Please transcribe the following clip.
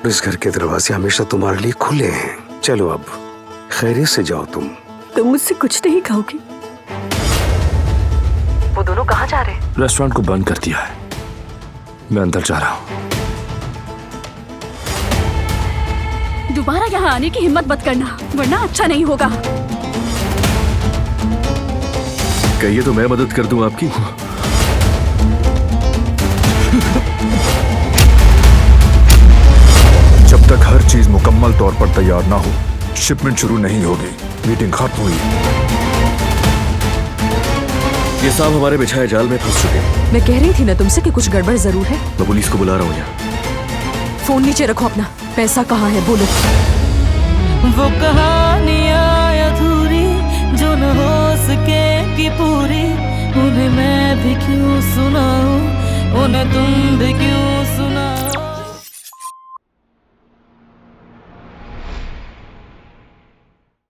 इस घर के दरवाजे हमेशा तुम्हारे लिए खुले हैं। चलो अब खैरियत से जाओ। तुम मुझसे कुछ नहीं खाओगे? वो दोनों कहाँ जा रहे हैं? रेस्टोरेंट को बंद कर दिया है, मैं अंदर जा रहा हूँ। दोबारा यहाँ आने की हिम्मत मत करना, वरना अच्छा नहीं होगा। कहिए तो मैं मदद कर दूं आपकी। जब तक हर चीज मुकम्मल तौर पर तैयार ना हो, शिपमेंट शुरू नहीं होगी। मीटिंग खत्म हुई। ये साहब हमारे बिछाए जाल में फंस चुके हैं। मैं कह रही थी ना तुमसे कि कुछ गड़बड़ जरूर है। मैं पुलिस को बुला रहा हूँ यहाँ। फोन नीचे रखो अपना। पैसा कहाँ है बोलो। वो कहानियाँ अधूरी जो न हो सके कि पूरी, उन्हें मैं भी क्यों सुनाऊं, उन्हें तुम भी क्यों